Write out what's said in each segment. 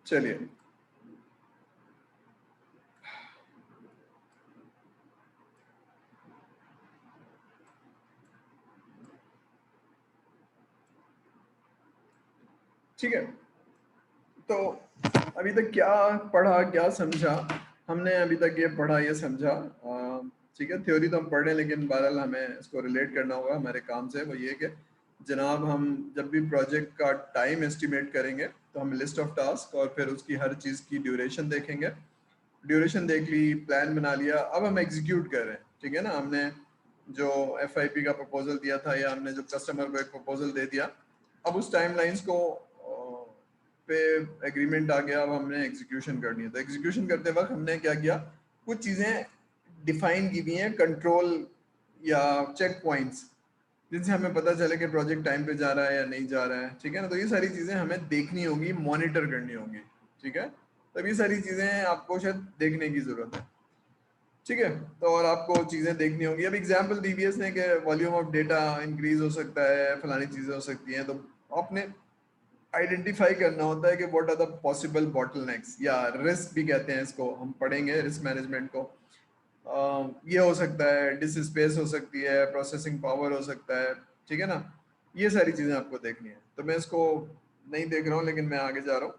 चलिए, ठीक है। तो अभी तक क्या पढ़ा, क्या समझा हमने? अभी तक ये पढ़ा, ये समझा। ठीक है, थ्योरी तो हम पढ़ रहे हैं, लेकिन बहरहाल हमें इसको रिलेट करना होगा हमारे काम से। वो ये कि जनाब, हम जब भी प्रोजेक्ट का टाइम एस्टिमेट करेंगे तो हम लिस्ट ऑफ टास्क और फिर उसकी हर चीज़ की ड्यूरेशन देखेंगे। ड्यूरेशन देख ली, प्लान बना लिया, अब हम एग्जीक्यूट कर रहे हैं। ठीक है ना, हमने जो FIP का प्रपोजल दिया था या हमने जो कस्टमर को एक प्रपोजल दे दिया, अब उस टाइमलाइंस को पे एग्रीमेंट आ गया, अब हमने एग्जीक्यूशन करनी है। तो एग्जीक्यूशन करते वक्त हमने क्या किया, कुछ चीज़ें डिफाइन की हुई हैं, कंट्रोल या चेक पॉइंट्स, जिनसे हमें पता चले कि प्रोजेक्ट टाइम पे जा रहा है या नहीं जा रहा है। ठीक है ना, तो ये सारी चीज़ें हमें देखनी होगी, मॉनिटर करनी होगी। ठीक है, तब ये सारी चीज़ें आपको शायद देखने की ज़रूरत है। ठीक है, तो और आपको चीज़ें देखनी होगी। अब एग्जाम्पल दी हुई है इसने कि वॉल्यूम ऑफ डेटा इंक्रीज हो सकता है, फलानी चीज़ें हो सकती हैं। तो आपने आइडेंटिफाई करना होता है कि what are the possible bottlenecks, या रिस्क भी कहते हैं इसको, हम पढ़ेंगे रिस्क मैनेजमेंट को। ये हो सकता है, डिस्क स्पेस हो सकती है, प्रोसेसिंग पावर हो सकता है। ठीक है ना, ये सारी चीज़ें आपको देखनी है। तो मैं इसको नहीं देख रहा हूँ, लेकिन मैं आगे जा रहा हूँ।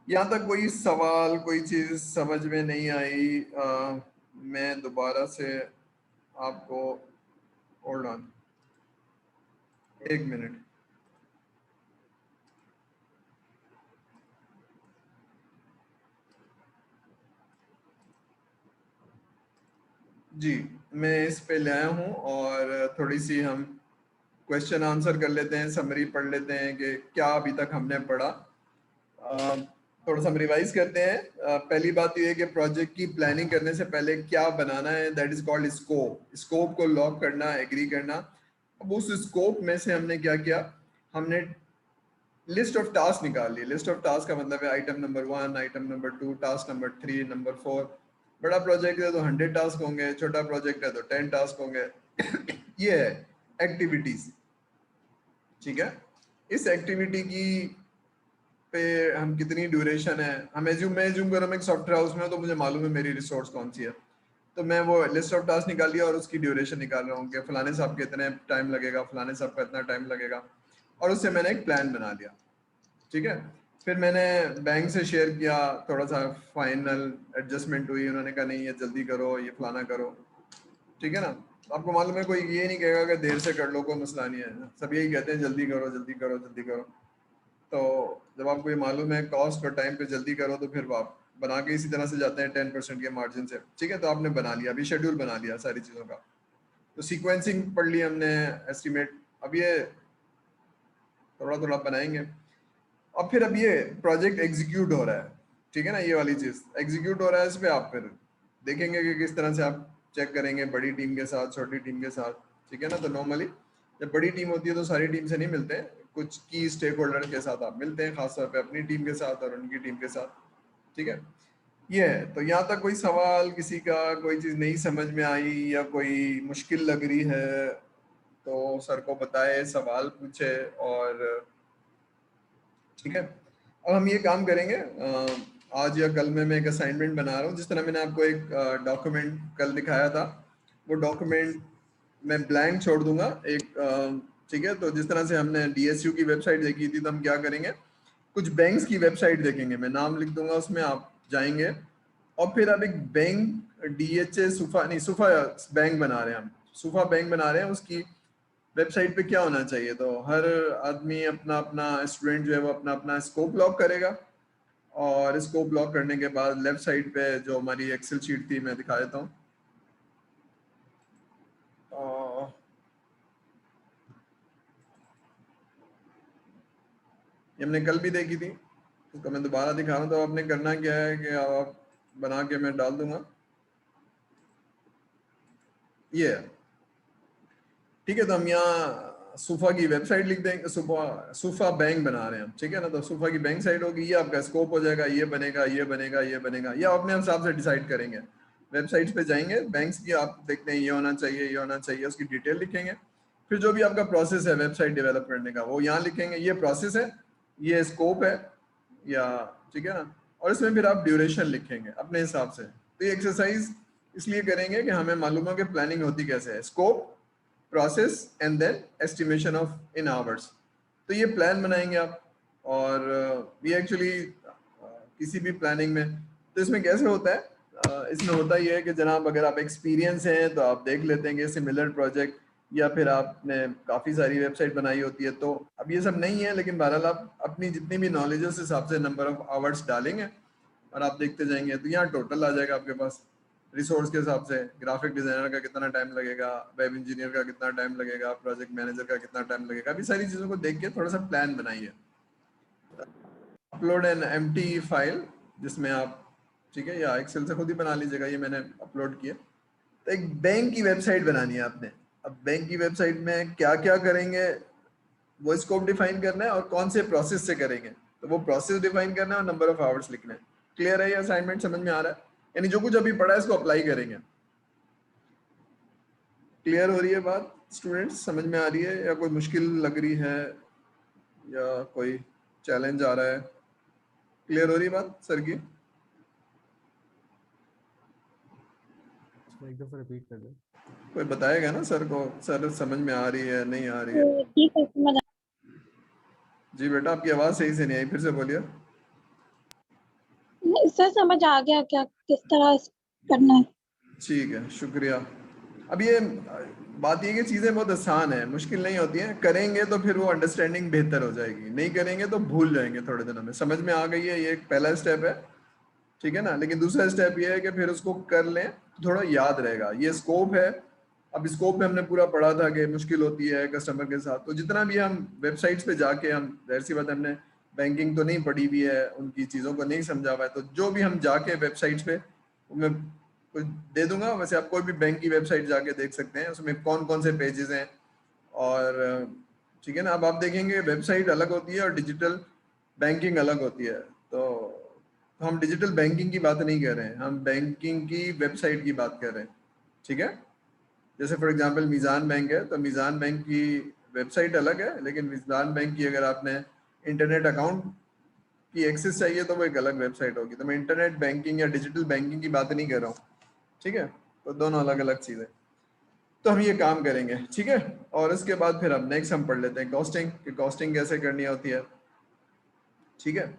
यहाँ तक कोई सवाल, कोई चीज़ समझ में नहीं आई? मैं दोबारा से आपको, होल्ड ऑन, एक मिनट। जी, मैं इस पे ले आया हूँ और थोड़ी सी हम क्वेश्चन आंसर कर लेते हैं, समरी पढ़ लेते हैं कि क्या अभी तक हमने पढ़ा। थोड़ा सा हम रिवाइज करते हैं। पहली बात ये है कि प्रोजेक्ट की प्लानिंग करने से पहले क्या बनाना है, that is called scope. Scope को लॉक करना, एग्री करना। अब उस स्कोप में से हमने क्या किया, हमने लिस्ट ऑफ टास्क निकाल ली। लिस्ट ऑफ टास्क का मतलब है item number 1, item number 2, task number 3, number 4। बड़ा प्रोजेक्ट है तो 100 टास्क होंगे, छोटा प्रोजेक्ट है तो 10 टास्क होंगे। ये है एक्टिविटीज। ठीक है, इस एक्टिविटी की पे हम कितनी ड्यूरेशन है, हम मैं एज्यूम कर रहा हूँ एक सॉफ्टवेयर हाउस में, तो मुझे मालूम है मेरी रिसोर्स कौन सी है। तो मैं वो लिस्ट ऑफ टास्क निकाल लिया और उसकी ड्यूरेशन निकाल रहा हूँ कि फलाने साहब के इतने टाइम लगेगा, फलाने साहब का इतना टाइम लगेगा, और उससे मैंने एक प्लान बना लिया। ठीक है, फिर मैंने बैंक से शेयर किया, थोड़ा सा फाइनल एडजस्टमेंट हुई, उन्होंने कहा नहीं ये जल्दी करो, ये फलाना करो। ठीक है ना, आपको मालूम है कोई ये नहीं कहेगा कि देर से कर लो, कोई मसला नहीं है, सब यही कहते हैं जल्दी करो, जल्दी करो, जल्दी करो। तो जब आपको ये मालूम है कॉस्ट और टाइम पे जल्दी करो, तो फिर आप बना के इसी तरह से जाते हैं 10% के मार्जिन से। ठीक है, तो आपने बना लिया, अभी शेड्यूल बना लिया सारी चीज़ों का। तो सीक्वेंसिंग पढ़ ली हमने, एस्टिमेट। अब ये थोड़ा थोड़ा बनाएंगे। अब फिर अब ये प्रोजेक्ट एग्जीक्यूट हो रहा है। ठीक है ना, ये वाली चीज़ एग्जीक्यूट हो रहा है, इस पर आप फिर देखेंगे कि किस तरह से आप चेक करेंगे, बड़ी टीम के साथ, छोटी टीम के साथ। ठीक है ना, तो नॉर्मली जब बड़ी टीम होती है तो सारी टीम से नहीं मिलते हैं, कुछ की स्टेक होल्डर के साथ आप मिलते हैं, खासतौर पे अपनी टीम के साथ और उनकी टीम के साथ। ठीक है, ये है। तो यहाँ तक कोई सवाल किसी का, कोई चीज़ नहीं समझ में आई या कोई मुश्किल लग रही है तो सर को बताए, सवाल पूछे। और ठीक है, अब हम ये काम करेंगे, आज या कल में मैं एक असाइनमेंट बना रहा हूँ। जिस तरह मैंने आपको एक डॉक्यूमेंट कल दिखाया था, वो डॉक्यूमेंट मैं ब्लैंक छोड़ दूंगा एक। ठीक है, तो जिस तरह से हमने DSU की वेबसाइट देखी थी, तो हम क्या करेंगे, कुछ बैंक्स की वेबसाइट देखेंगे, मैं नाम लिख दूंगा उसमें, आप जाएंगे और फिर आप एक बैंक, DHA सुफा नहीं, सुफा बैंक बना रहे हैं हम, सुफा बैंक बना रहे हैं। उसकी वेबसाइट पे क्या होना चाहिए, तो हर आदमी अपना अपना, स्टूडेंट जो है वो अपना अपना स्कोप लॉक करेगा, और स्कोप लॉक करने के बाद लेफ्ट साइड पे जो हमारी एक्सेल शीट थी, मैं दिखा देता हूँ। ये हमने कल भी देखी थी, उसको मैं दोबारा दिखा रहा हूँ। तो आपने करना क्या है कि आप बना के मैं डाल दूंगा, ये है। ठीक है, तो हम यहाँ सुफा की वेबसाइट लिख देंगे, सुफा बैंक बना रहे हैं हम। ठीक है ना, तो सुफा की बैंक साइट होगी, ये आपका स्कोप हो जाएगा, ये बनेगा, ये बनेगा, ये बनेगा, ये अपने हिसाब से डिसाइड करेंगे। वेबसाइट्स पे जाएंगे बैंक्स की, आप देखते हैं ये होना चाहिए, ये होना चाहिए, उसकी डिटेल लिखेंगे। फिर जो भी आपका प्रोसेस है वेबसाइट डेवलप करने का, वो यहाँ लिखेंगे, ये प्रोसेस है, ये स्कोप है, या ठीक है ना, और इसमें फिर आप ड्यूरेशन लिखेंगे अपने हिसाब से। तो ये एक्सरसाइज इसलिए करेंगे कि हमें मालूम हो कि प्लानिंग होती कैसे है, scope, process and then estimation of in hours. तो ये प्लान बनाएंगे आप, और ये एक्चुअली किसी भी प्लानिंग में, तो इसमें कैसे होता है, इसमें होता ये है कि जनाब अगर आप एक्सपीरियंस हैं तो आप देख लेते हैं कि सिमिलर प्रोजेक्ट, या फिर आपने काफ़ी सारी वेबसाइट बनाई होती है, तो अब ये सब नहीं है, लेकिन बहरहाल आप अपनी जितनी भी नॉलेज है उस हिसाब से नंबर ऑफ आवर्स डालेंगे और आप देखते जाएंगे, तो यहाँ टोटल आ जाएगा आपके पास रिसोर्स के हिसाब से, ग्राफिक डिजाइनर का कितना टाइम लगेगा, वेब इंजीनियर का कितना टाइम लगेगा, प्रोजेक्ट मैनेजर का कितना टाइम लगेगा, अभी सारी चीज़ों को देख के थोड़ा सा प्लान बनाइए। अपलोड एन एम्प्टी फाइल जिसमें आप, ठीक है, या एक्सेल से खुद ही बना लीजिएगा, ये मैंने अपलोड किया। तो एक बैंक की वेबसाइट बनानी है आपने। अब बैंक की वेबसाइट में क्या क्या करेंगे वो स्कोप डिफाइन करना है, और कौन से प्रोसेस से करेंगे तो वो प्रोसेस डिफाइन करना है, और नंबर ऑफ आवर्स लिखना है। क्लियर है ये असाइनमेंट, समझ में आ रहा है? यानी जो कुछ अभी पढ़ा है इसको अप्लाई करेंगे। क्लियर हो रही है बात स्टूडेंट्स, समझ में आ रही है या कोई मुश्किल लग रही है या कोई चैलेंज आ रहा है? क्लियर हो रही है बात सर की? एक दफा रिपीट कर दो। कोई बताएगा ना सर को, सर समझ में आ रही है नहीं आ रही है? ठीक है, समझ जी बेटा आपकी आवाज सही से नहीं आई, फिर से बोलिए। सर समझ आ गया क्या किस तरह करना है। ठीक है, शुक्रिया। अब ये बात ये कि चीज़ें बहुत आसान है, मुश्किल नहीं होती हैं, करेंगे तो फिर वो अंडरस्टैंडिंग बेहतर हो जाएगी, नहीं करेंगे तो भूल जाएंगे थोड़े दिनों में। समझ में आ गई है, ये एक पहला स्टेप है, ठीक है ना। लेकिन दूसरा स्टेप ये है कि फिर उसको कर लें तो थोड़ा याद रहेगा। ये स्कोप है, अब स्कोप में हमने पूरा पढ़ा था कि मुश्किल होती है कस्टमर के साथ, तो जितना भी हम वेबसाइट्स पे जाके, हम जाहिर सी बात है हमने बैंकिंग तो नहीं पढ़ी हुई है, उनकी चीज़ों को नहीं समझा हुआ है, तो जो भी हम जाके वेबसाइट्स पे, मैं कुछ दे दूंगा, वैसे आप कोई भी बैंक की वेबसाइट जाके देख सकते हैं उसमें कौन कौन से पेजेस हैं, और ठीक है ना। अब आप देखेंगे वेबसाइट अलग होती है और डिजिटल बैंकिंग अलग होती है, तो हम डिजिटल बैंकिंग की बात नहीं कर रहे हैं, हम बैंकिंग की वेबसाइट की बात कर रहे हैं, ठीक है। जैसे फॉर एग्जांपल मीज़ान बैंक है, तो मीज़ान बैंक की वेबसाइट अलग है, लेकिन मीज़ान बैंक की अगर आपने इंटरनेट अकाउंट की एक्सेस चाहिए तो वो एक अलग वेबसाइट होगी। तो मैं इंटरनेट बैंकिंग या डिजिटल बैंकिंग की बात नहीं कर रहा हूँ, ठीक है। तो दोनों अलग अलग चीज़ें, तो हम ये काम करेंगे, ठीक है। और इसके बाद फिर अब नेक्स्ट हम पढ़ लेते हैं कॉस्टिंग, कि कॉस्टिंग कैसे करनी होती है, ठीक है।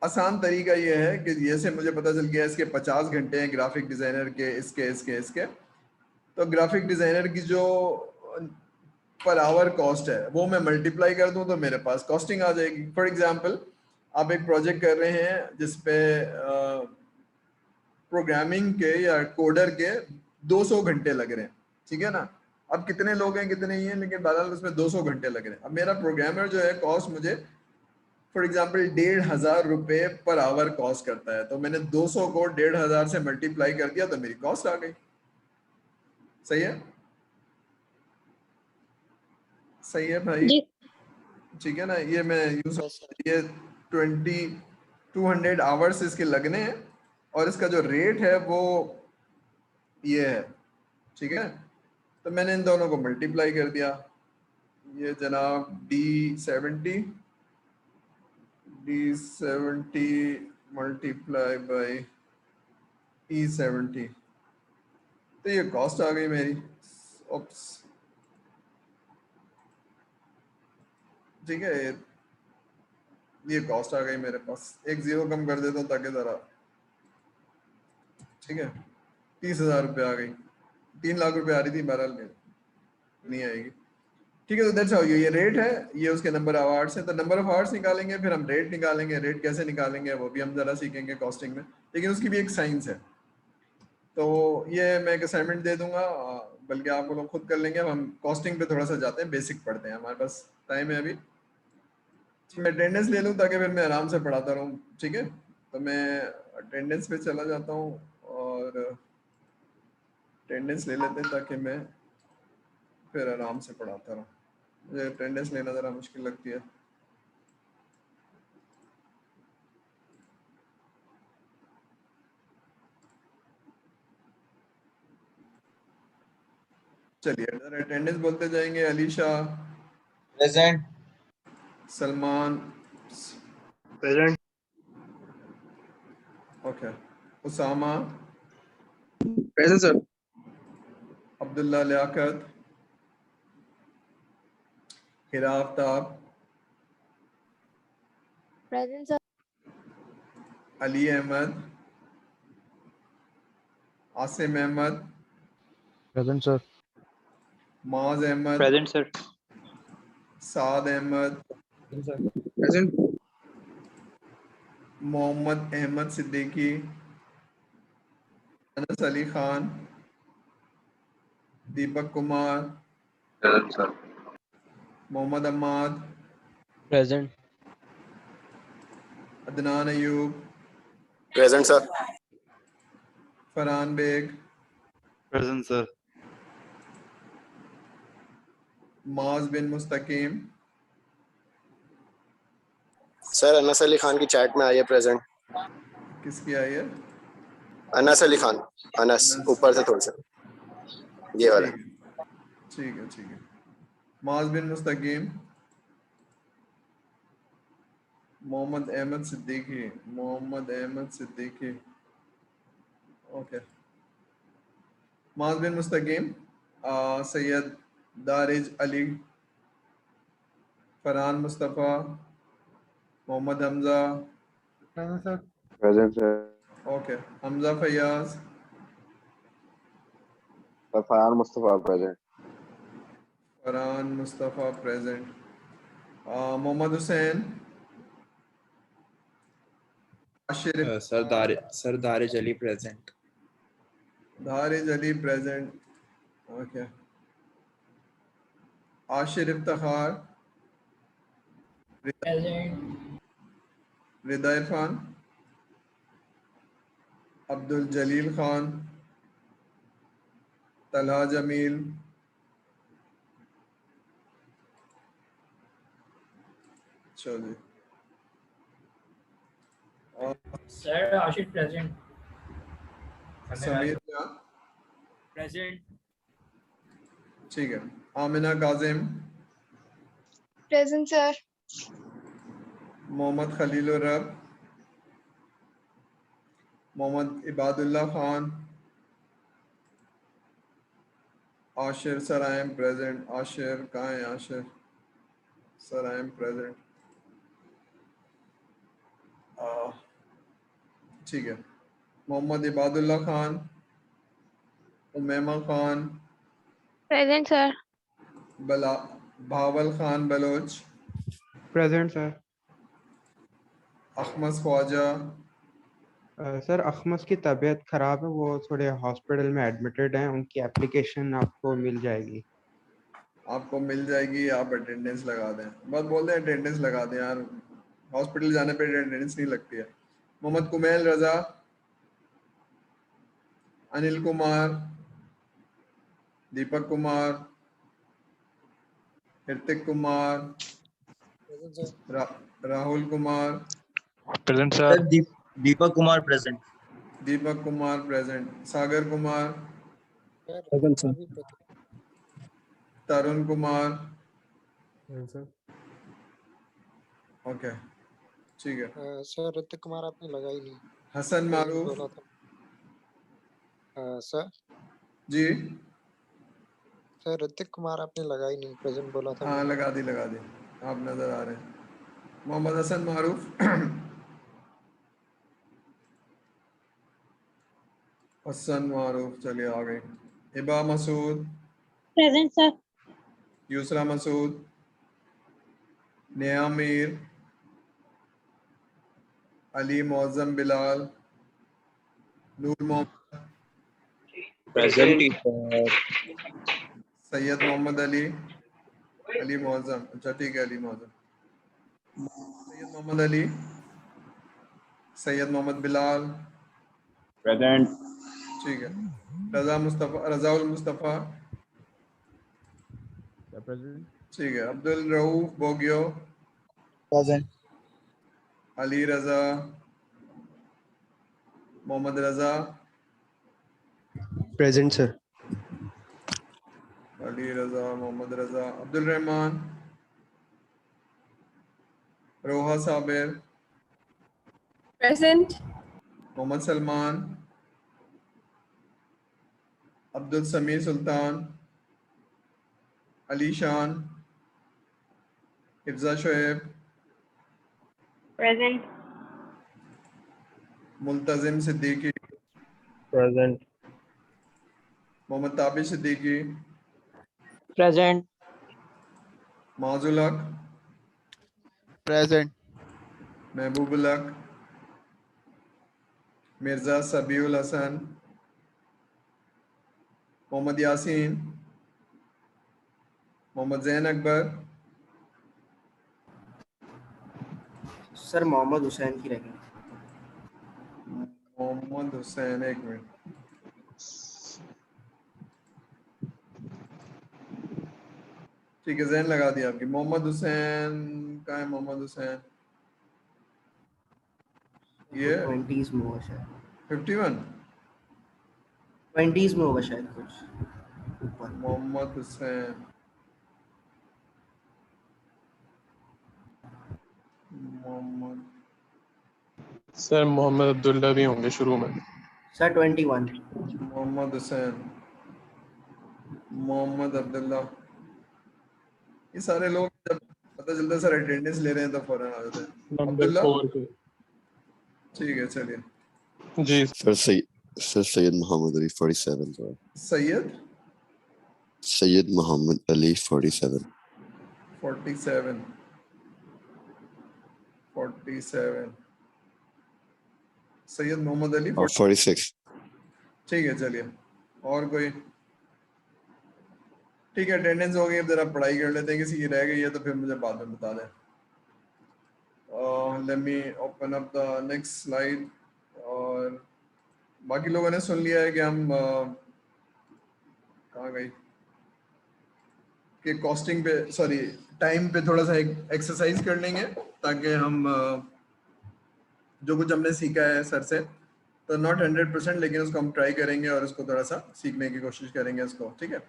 आसान तरीका ये है कि जैसे मुझे पता चल गया इसके 50 घंटे हैं ग्राफिक डिज़ाइनर के, इसके इसके इसके, तो ग्राफिक डिज़ाइनर की जो पर आवर कॉस्ट है वो मैं मल्टीप्लाई कर दूं तो मेरे पास कॉस्टिंग आ जाएगी। फॉर एग्जांपल आप एक प्रोजेक्ट कर रहे हैं जिसपे प्रोग्रामिंग के या कोडर के 200 घंटे लग रहे हैं, ठीक है ना। अब कितने लोग हैं कितने ही हैं, लेकिन बहरहाल उसमें 200 घंटे लग रहे हैं। अब मेरा प्रोग्रामर जो है कॉस्ट मुझे फॉर एग्जाम्पल 1,500 रुपये पर आवर कॉस्ट करता है, तो मैंने 200 को 1,500 से मल्टीप्लाई कर दिया तो मेरी कॉस्ट आ गई। सही है, सही है भाई, जी ठीक है ना। ये मैं यूज, ये 200 आवर्स इसके लगने हैं, और इसका जो रेट है वो ये है, ठीक है। तो मैंने इन दोनों को मल्टीप्लाई कर दिया, ये जनाब D70 मल्टीप्लाई बाई E70, तो ये कॉस्ट आ गई मेरी। ओप्स, ठीक है, ये कॉस्ट आ गई मेरे पास। एक जीरो कम कर देता हूँ ताकि जरा, ठीक है। 30,000 रुपये आ गई, 3 लाख रुपए आ रही थी, बहरहाल नहीं आएगी, ठीक है। तो दैट्स हाउ, ये रेट है, ये उसके नंबर ऑफ आवर्स है, तो नंबर ऑफ आवर्स निकालेंगे, फिर हम रेट निकालेंगे। रेट कैसे निकालेंगे वो भी हम जरा सीखेंगे कॉस्टिंग में, लेकिन उसकी भी एक साइंस है। तो ये मैं एक असाइनमेंट दे दूंगा, बल्कि आप लोग खुद कर लेंगे। अब हम कॉस्टिंग पे थोड़ा सा जाते हैं, बेसिक पढ़ते हैं, हमारे पास टाइम है अभी। मैं अटेंडेंस ले लूँ ताकि फिर मैं आराम से पढ़ाता रहूँ, ठीक है। तो मैं अटेंडेंस पे चला जाता हूँ, और अटेंडेंस ले लेते हैं ताकि मैं फिर आराम से पढ़ाता रहूँ। मुझे अटेंडेंस लेना ज़रा मुश्किल लगती है। चलिए अटेंडेंस बोलते जाएंगे। Alisha, present. Salman, Present. Okay. Usama, Present, sir. Abdullah Liaquat, Hira Aftab, Present, sir. Ali Ahmed, Asim Ahmed, Present, sir. Maaz Ahmed, Present, sir. Saad Ahmed, Present. Mohammad Ahmed Siddiqui, Anas Ali Khan, Deepak Kumar, Present, sir. Mohammad Ahmad, Present. Adnan Ayub, Present, sir. Farhan Beg, Present, sir. Maaz bin Mustaqim, sir Anas Ali Khan की chat में आई है present. किसकी आई है? अनस अली खान, अनस ऊपर से थोड़ा सा ये वाला। ठीक है ठीक है। Maaz bin Mustaqeem, Mohammad Ahmed Siddiqui, Mohammad Ahmed Siddiqui, okay. Maaz bin Mustaqeem, Syed Darij Ali, Farhan Mustafa, Mohammad Hamza, Present, sir. Okay. Hamza Fayaz, Farhan Mustafa, present. Farhan Mustafa present. Mohammad Hussain, Ashir Sir Darij Ali present. Darij Ali present, okay. Ashir Iftikhar, Rida Irfan, Abdul Jalil Khan, Talha Jamil, चलिए। और Sir, Ashit present. समीर क्या? Present. ठीक है। Amina Kazim, Present, sir. Mohammad Khalil Rab, Mohammad Ibadullah Khan, Ashir sir I am present. Ashir कहाँ है? Ashir sir I am present, ठीक है। Mohammad Ibadullah Khan, Umaima Khan, Present, sir. Bala Bhawal Khan Baloch, present sir. Akhmas Khwaja, sir Akhmas की तबीयत ख़राब है, वो थोड़े हॉस्पिटल में एडमिटेड हैं, उनकी एप्लीकेशन आपको मिल जाएगी। आपको मिल जाएगी, आप अटेंडेंस लगा दें। बस बोल दें अटेंडेंस लगा दें यार, हॉस्पिटल जाने पे अटेंडेंस नहीं लगती है। Mohammad Kumail Raza, Anil Kumar, Deepak Kumar, Hrithik Kumar, Rahul Kumar, Present, sir. Deepak Kumar present. Deepak Kumar present, Sagar Kumar, Present, sir. Tarun Kumar, sir okay ठीक है। सर ऋतिक कुमार आपने लगाई नहीं, हसन मारूफ बोला था। सर जी, सर ऋतिक कुमार आपने लगाई नहीं, प्रेजेंट बोला था। हाँ लगा दी आप नजर आ रहे हैं। मोहम्मद हसन मारूफ, हसन मारूफ, चलिए आ गए। Hiba Masood, present sir. Yusra Masood, Neha Mir, Ali Mauzam Bilal, Noor Mohammad, Present. Syed Mohammad Ali, Ali Mauzam, अच्छा ठीक है, अली मौजम, सैयद मोहम्मद अली, सैयद मोहम्मद बिलाल, Present. ठीक है। रजा मुस्तफ़ा, रजाउल मुस्तफ़ा, Present. ठीक है। अब्दुल रऊफ बोगियो, Present. अली रजा, मोहम्मद रजा, प्रेजेंट सर। अली रजा, मोहम्मद रजा, अब्दुल रहमान, रोहा साबिर, Present. मोहम्मद सलमान, अब्दुल समीर सुल्तान, अली शान, Hifza Shoaib, Present. मुल्तजिम Siddiqui, Present. Mohammad Tabish Siddiqui, Present. माजुल हक, Present. महबूबुल हक, मिर्जा सबीउल हसन, मोहम्मद यासीन, मोहम्मद जैन अकबर, सर मोहम्मद हुसैन की रहेगी। मोहम्मद हुसैन, एक मिनट, ठीक है, जैन लगा दिया आपकी। मोहम्मद हुसैन कहाँ है? मोहम्मद हुसैन ये 20s में होगा शायद, 51। 20s में होगा शायद कुछ ऊपर। मोहम्मद हुसैन, मोहम्मद, सर मोहम्मद अब्दुल्ला भी होंगे शुरू में। सर 21। मोहम्मद हुसैन, मोहम्मद अब्दुल्ला, ये सारे लोग जब पता चलता है सर अटेंडेंस ले रहे हैं तो फौरन आ जाते हैं। नंबर अब्दुल्ला, 4 पे। ठीक है, चलिए। जी sir Syed Muhammad Ali 47 sir. Syed Syed Muhammad Ali 47. 47 Syed Mohammad Ali 46. ठीक है, चलिए। और कोई? ठीक है, अटेंडेंस हो गई, अब जरा पढ़ाई कर लेते हैं। किसी की रह गई है तो फिर मुझे बाद में बता दें। Let me open up the next slide. और बाकी लोगों ने सुन लिया है कि हम कहाँ गई कि कॉस्टिंग पे, सॉरी टाइम पे थोड़ा सा एक एक्सरसाइज कर लेंगे ताकि हम जो कुछ हमने सीखा है सर से, तो नॉट 100% लेकिन उसको हम ट्राई करेंगे और उसको थोड़ा सा सीखने की कोशिश करेंगे इसको, ठीक है।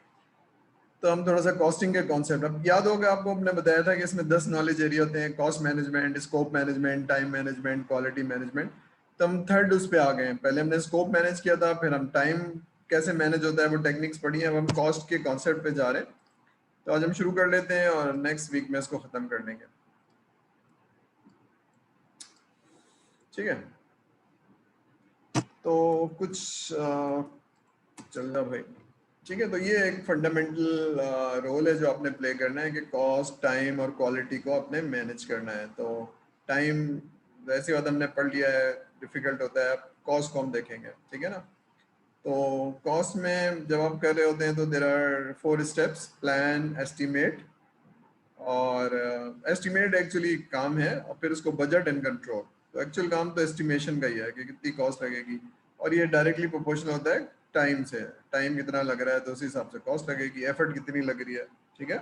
तो हम थोड़ा सा कॉस्टिंग के कॉन्सेप्ट, अब याद होगा आपको, हमने बताया था कि इसमें 10 नॉलेज एरिया होते हैं: cost management, scope management, time management, quality management. तो हम थर्ड उस पे आ गए हैं। पहले हमने स्कोप मैनेज किया था, फिर हम टाइम कैसे मैनेज होता है वो टेक्निक्स पढ़ी है, अब हम कॉस्ट के कॉन्सेप्ट पे जा रहे हैं। तो आज हम शुरू कर लेते हैं और नेक्स्ट वीक में इसको खत्म कर लेंगे, ठीक है। तो कुछ चल रहा भाई, ठीक है। तो ये एक फंडामेंटल रोल है जो आपने प्ले करना है कि कॉस्ट, टाइम और क्वालिटी को आपने मैनेज करना है। तो टाइम वैसी बात हमने पढ़ लिया है, डिफिकल्ट होता है। कॉस्ट को हम देखेंगे, ठीक है ना। तो कॉस्ट में जब आप कर रहे होते हैं तो there are 4 steps: plan, estimate, और एस्टिमेट एक्चुअली काम है, और फिर उसको बजट एंड कंट्रोल। तो एक्चुअल काम तो एस्टिमेशन का ही है कि कितनी कॉस्ट लगेगी, और ये डायरेक्टली प्रोपोर्शनल होता है टाइम से। टाइम कितना लग रहा है तो उस हिसाब से कॉस्ट लगेगी, एफर्ट कितनी लग रही है, ठीक है।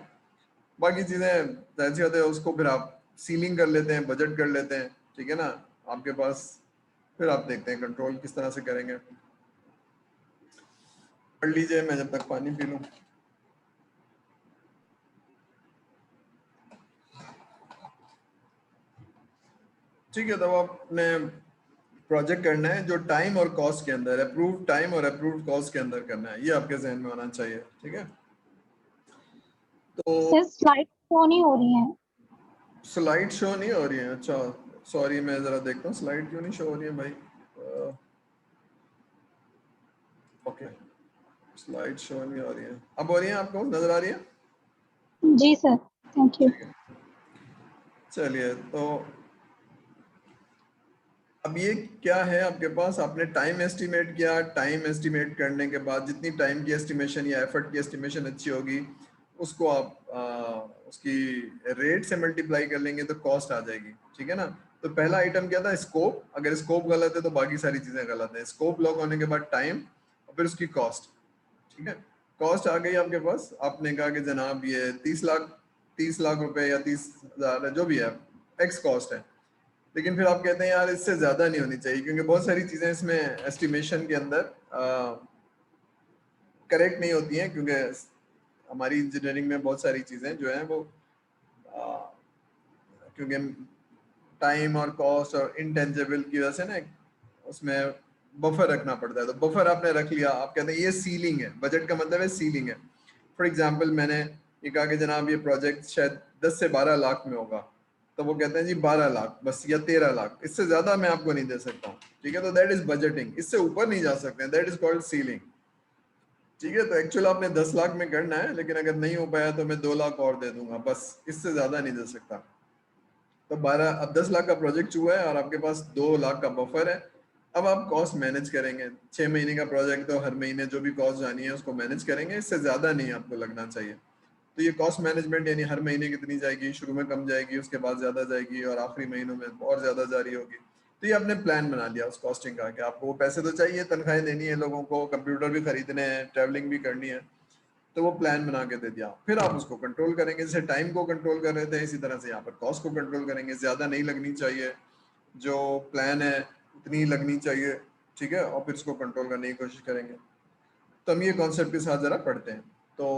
बाकी चीज़ें जैसे होते हैं उसको फिर आप सीलिंग कर लेते हैं, बजट कर लेते हैं, ठीक है ना आपके पास। फिर आप देखते हैं कंट्रोल किस तरह से करेंगे। पढ़ लीजिए, मैं जब तक पानी पी लूँ। ठीक है, तो आपने प्रोजेक्ट करना है जो टाइम और कॉस्ट के अंदर, अप्रूव्ड टाइम और अप्रूव्ड कॉस्ट के अंदर करना है, ये आपके जहन में होना चाहिए, ठीक है। तो स्लाइड शो नहीं हो रही है। स्लाइड शो नहीं हो रही है? अच्छा सॉरी, मैं जरा देखता हूँ स्लाइड क्यों नहीं शो हो रही है भाई। ओके, स्लाइड शो नहीं हो रही है। अब हो रही है? आपको नजर आ रही है? जी सर, थैंक यू। चलिए, तो अब ये क्या है आपके पास, आपने टाइम एस्टिमेट किया। टाइम एस्टिमेट करने के बाद जितनी टाइम की एस्टिमेशन या एफर्ट की एस्टिमेशन अच्छी होगी उसको आप उसकी रेट से मल्टीप्लाई कर लेंगे तो कॉस्ट आ जाएगी, ठीक है ना। तो पहला आइटम क्या था? स्कोप। अगर स्कोप गलत है तो बाकी सारी चीजें गलत है। स्कोप लॉक होने के बाद टाइम और फिर उसकी कॉस्ट, ठीक है। कॉस्ट आ गई आपके पास, आपने कहा कि जनाब ये 30 लाख रुपए या 30,000 जो भी है, एक्स कॉस्ट है। लेकिन फिर आप कहते हैं यार इससे ज़्यादा नहीं होनी चाहिए, क्योंकि बहुत सारी चीज़ें इसमें एस्टिमेशन के अंदर करेक्ट नहीं होती हैं, क्योंकि हमारी इंजीनियरिंग में बहुत सारी चीज़ें जो हैं वो क्योंकि टाइम और कॉस्ट और इंटेंजिबल की वजह से ना उसमें बफर रखना पड़ता है। तो बफर आपने रख लिया, आप कहते हैं ये सीलिंग है, बजट का मतलब है सीलिंग है। फॉर एग्जांपल मैंने ये कहा कि जनाब ये प्रोजेक्ट शायद 10 से 12 लाख में होगा, तो वो कहते हैं जी 12 लाख बस या 13 लाख, इससे ज्यादा मैं आपको नहीं दे सकता हूँ, ठीक है। तो दैट इज बजटिंग, इससे ऊपर नहीं जा सकते, दैट इज कॉल्ड सीलिंग, ठीक है। तो एक्चुअल आपने 10 लाख में करना है, लेकिन अगर नहीं हो पाया तो मैं 2 लाख और दे दूंगा, बस इससे ज्यादा नहीं दे सकता। तो 12 अब 10 लाख का प्रोजेक्ट हुआ है और आपके पास 2 लाख का बफर है। अब आप कॉस्ट मैनेज करेंगे, 6 महीने का प्रोजेक्ट तो हर महीने जो भी कॉस्ट जानी है उसको मैनेज करेंगे, इससे ज्यादा नहीं आपको लगना चाहिए। तो ये कॉस्ट मैनेजमेंट यानी हर महीने कितनी जाएगी, शुरू में कम जाएगी, उसके बाद ज्यादा जाएगी और आखिरी महीनों में और ज्यादा जारी होगी। तो ये आपने प्लान बना लिया उस कॉस्टिंग का कि आपको वो पैसे तो चाहिए, तनख्वाहें देनी है लोगों को, कंप्यूटर भी खरीदने हैं, ट्रैवलिंग भी करनी है, तो वो प्लान बना के दे दिया। फिर आप उसको कंट्रोल करेंगे, जैसे टाइम को कंट्रोल कर रहे थे इसी तरह से यहाँ पर कॉस्ट को कंट्रोल करेंगे। ज्यादा नहीं लगनी चाहिए, जो प्लान है उतनी लगनी चाहिए, ठीक है, और फिर उसको कंट्रोल करने की कोशिश करेंगे। तो हम ये कॉन्सेप्ट के साथ जरा पढ़ते हैं। तो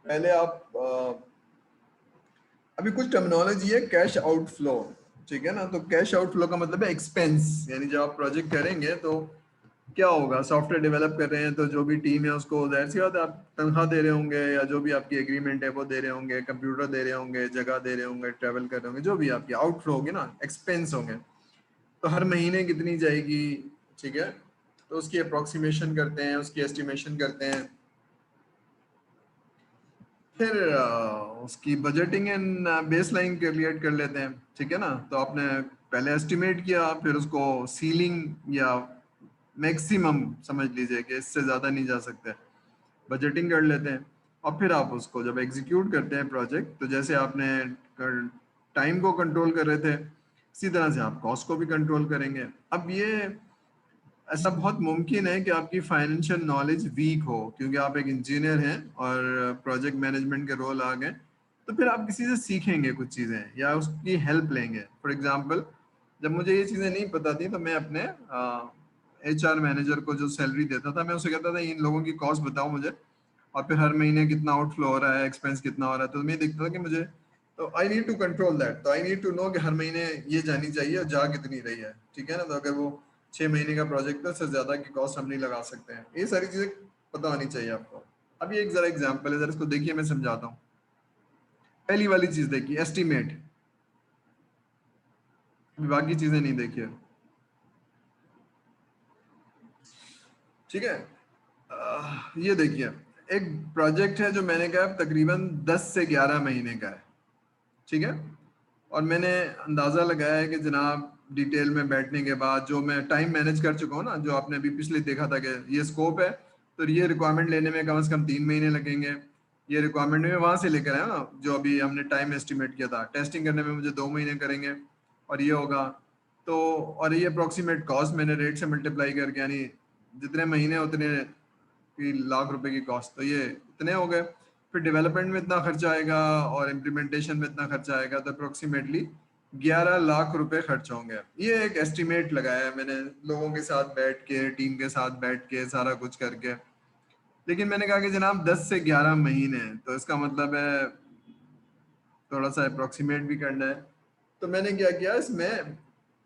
पहले आप अभी कुछ टर्मिनोलॉजी है, कैश आउटफ्लो, ठीक है ना। तो कैश आउटफ्लो का मतलब है एक्सपेंस, यानी जब आप प्रोजेक्ट करेंगे तो क्या होगा, सॉफ्टवेयर डेवलप कर रहे हैं तो जो भी टीम है उसको जाहिर सी बात है आप तनख्वाह दे रहे होंगे, या जो भी आपकी एग्रीमेंट है वो दे रहे होंगे, कंप्यूटर दे रहे होंगे, जगह दे रहे होंगे, ट्रैवल कर रहे होंगे, जो भी आपकी आउटफ्लो होगी ना, एक्सपेंस होंगे। तो हर महीने कितनी जाएगी, ठीक है, तो उसकी अप्रोक्सीमेशन करते हैं, उसकी एस्टिमेशन करते हैं, फिर उसकी बजटिंग एंड बेसलाइन क्रिएट कर लेते हैं, ठीक है ना। तो आपने पहले एस्टिमेट किया, फिर उसको सीलिंग या मैक्सिमम समझ लीजिए कि इससे ज़्यादा नहीं जा सकते, बजटिंग कर लेते हैं, और फिर आप उसको जब एग्जीक्यूट करते हैं प्रोजेक्ट, तो जैसे आपने टाइम को कंट्रोल कर रहे थे इसी तरह से आप कॉस्ट को भी कंट्रोल करेंगे। अब ये ऐसा बहुत मुमकिन है कि आपकी फाइनेंशियल नॉलेज वीक हो, क्योंकि आप एक इंजीनियर हैं और प्रोजेक्ट मैनेजमेंट के रोल आ गए, तो फिर आप किसी से सीखेंगे कुछ चीज़ें या उसकी हेल्प लेंगे। फॉर एग्जांपल जब मुझे ये चीज़ें नहीं पता थी तो मैं अपने HR मैनेजर को जो सैलरी देता था, मैं उसे कहता था इन लोगों की कॉस्ट बताओ मुझे, और फिर हर महीने कितना आउटफ्लो हो रहा है, एक्सपेंस कितना हो रहा है, तो मैं देखता था कि मुझे, तो I need to control that, तो आई नीड टू नो कि हर महीने ये जानी चाहिए और जा कितनी रही है, ठीक है ना। तो अगर वो 6 महीने का प्रोजेक्ट है, उससे ज्यादा की कॉस्ट हम नहीं लगा सकते हैं, ये सारी चीजें पता होनी चाहिए आपको। अब ये एक जरा एग्जांपल है, जरा इसको देखिए, मैं समझाता हूँ। पहली वाली चीज देखिए, एस्टिमेट, बाकी चीजें नहीं देखिए, ठीक है। ये देखिए एक प्रोजेक्ट है जो मैंने कहा तकरीबन 10 से 11 महीने का है, ठीक है, और मैंने अंदाजा लगाया है कि जनाब डिटेल में बैठने के बाद जो मैं टाइम मैनेज कर चुका हूँ ना, जो आपने अभी पिछले देखा था कि ये स्कोप है, तो ये रिक्वायरमेंट लेने में कम से कम 3 महीने लगेंगे, ये रिक्वायरमेंट में वहां से लेकर आया ना, जो अभी हमने टाइम एस्टिमेट किया था, टेस्टिंग करने में मुझे 2 महीने करेंगे और ये होगा। तो और ये अप्रोक्सीमेट कॉस्ट मैंने रेट से मल्टीप्लाई करके, यानी जितने महीने उतने लाख रुपए की कॉस्ट, तो ये इतने हो गए। फिर डेवलपमेंट में इतना खर्चा आएगा और इम्प्लीमेंटेशन में इतना खर्चा आएगा, तो अप्रोक्सीमेटली 11 लाख रुपए खर्च होंगे। ये एक एस्टिमेट लगाया है मैंने लोगों के साथ बैठ के, टीम के साथ बैठ के, सारा कुछ करके। लेकिन मैंने कहा कि जनाब 10 से 11 महीने, तो इसका मतलब है थोड़ा सा अप्रोक्सीमेट भी करना है। तो मैंने क्या किया, इसमें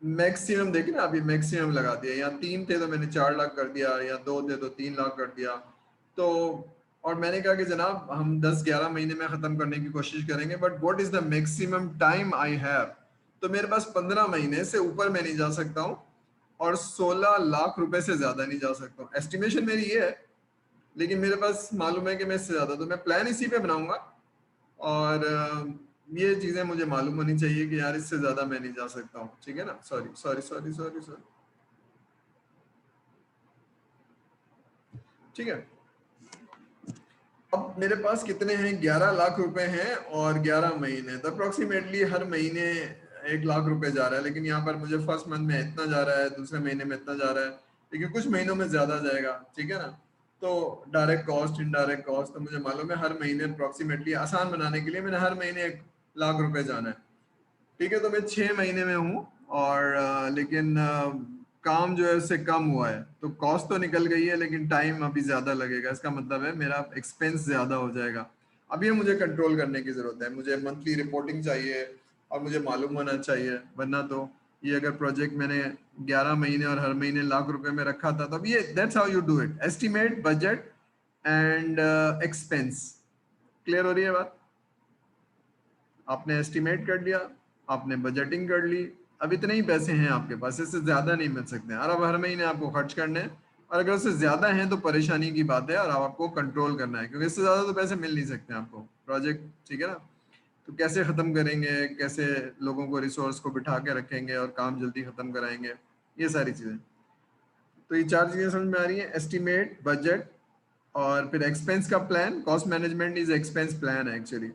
मैक्सिमम देखिए ना, अभी मैक्सिमम लगा दिया, यहाँ 3 थे तो मैंने 4 लाख कर दिया, या 2 थे तो 3 लाख कर दिया। तो और मैंने कहा कि जनाब हम 10-11 महीने में खत्म करने की कोशिश करेंगे, but what is the maximum time I have, तो मेरे पास 15 महीने से ऊपर मैं नहीं जा सकता हूँ और 16 लाख रुपए से ज्यादा नहीं जा सकता हूँ। एस्टिमेशन मेरी ये है, लेकिन मेरे पास मालूम है कि मैं इससे ज्यादा, तो मैं प्लान इसी पे बनाऊंगा, और ये चीजें मुझे मालूम होनी चाहिए कि यार इससे ज्यादा मैं नहीं जा सकता हूँ, ठीक है ना। सॉरी, ठीक है। अब मेरे पास कितने हैं, 11 लाख रुपए हैं और 11 महीने, तो अप्रोक्सीमेटली हर महीने 1 लाख रुपए जा रहा है। लेकिन यहाँ पर मुझे फर्स्ट मंथ में इतना जा रहा है, दूसरे महीने में इतना जा रहा है, लेकिन कुछ महीनों में ज्यादा जाएगा, ठीक है ना। तो डायरेक्ट कॉस्ट, इनडायरेक्ट कॉस्ट, तो मुझे मालूम है हर महीने अप्रोक्सीमेटली, आसान बनाने के लिए मैंने हर महीने 1 लाख रुपए जाना है, ठीक है। तो मैं 6 महीने में हूँ और लेकिन काम जो है उससे कम हुआ है, तो कॉस्ट तो निकल गई है लेकिन टाइम अभी ज्यादा लगेगा। इसका मतलब है मेरा एक्सपेंस ज्यादा हो जाएगा। अब ये मुझे कंट्रोल करने की जरूरत है, मुझे मंथली रिपोर्टिंग चाहिए, और मुझे मालूम होना चाहिए, वरना तो ये अगर प्रोजेक्ट मैंने 11 महीने और हर महीने लाख रुपए में रखा था, तो ये that's how you do it, estimate, budget and expense. Clear हो रही है बात? आपने एस्टिमेट कर लिया, आपने बजटिंग कर ली, अब इतने ही पैसे हैं आपके पास, इससे ज्यादा नहीं मिल सकते और अब हर महीने आपको खर्च करने हैं, और अगर उससे ज्यादा हैं तो परेशानी की बात है और अब आपको कंट्रोल करना है, क्योंकि इससे ज्यादा तो पैसे मिल नहीं सकते आपको प्रोजेक्ट, ठीक है ना? तो कैसे खत्म करेंगे, कैसे लोगों को रिसोर्स को बिठा के रखेंगे और काम जल्दी खत्म कराएंगे, ये सारी चीजें। तो ये 4 चीजें समझ में आ रही है, एस्टिमेट, बजट और फिर एक्सपेंस का plan. Cost management is expense plan है एक्चुअली,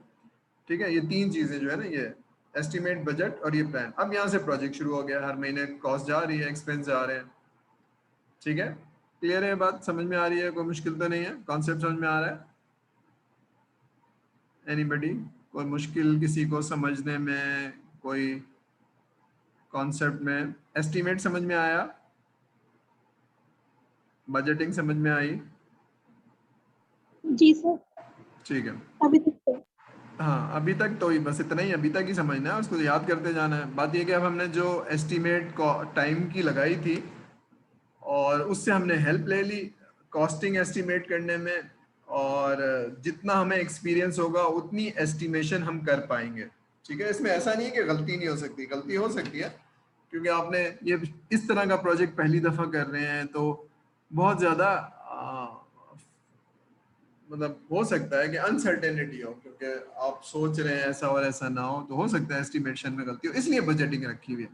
ठीक है? ये 3 चीजें जो है ना, ये एस्टिमेट, बजट और ये प्लान। अब यहाँ से प्रोजेक्ट शुरू हो गया, हर महीने कॉस्ट जा रही है, एक्सपेंस जा रहे हैं, ठीक है? क्लियर है बात? समझ में आ रही है? कोई मुश्किल तो नहीं है? कॉन्सेप्ट समझ में आ रहा है? एनीबडी? कोई मुश्किल किसी को समझने में, कोई कॉन्सेप्ट में? एस्टिमेट समझ में आया? बजटिंग समझ में आई? जी सर, ठीक है, अभी तक तो। हाँ अभी तक तो ही बस इतना ही, अभी तक ही समझना है, उसको याद करते जाना है। बात ये कि अब हमने जो एस्टिमेट टाइम की लगाई थी और उससे हमने हेल्प ले ली कॉस्टिंग एस्टिमेट करने में, और जितना हमें एक्सपीरियंस होगा उतनी एस्टिमेशन हम कर पाएंगे, ठीक है? इसमें ऐसा नहीं है कि गलती नहीं हो सकती, गलती हो सकती है, क्योंकि आपने ये इस तरह का प्रोजेक्ट पहली दफ़ा कर रहे हैं, तो बहुत ज़्यादा मतलब हो सकता है कि अनसर्टेनिटी हो, क्योंकि आप सोच रहे हैं ऐसा और ऐसा ना हो, तो हो सकता है एस्टिमेशन में गलती हो। इसलिए बजटिंग रखी हुई है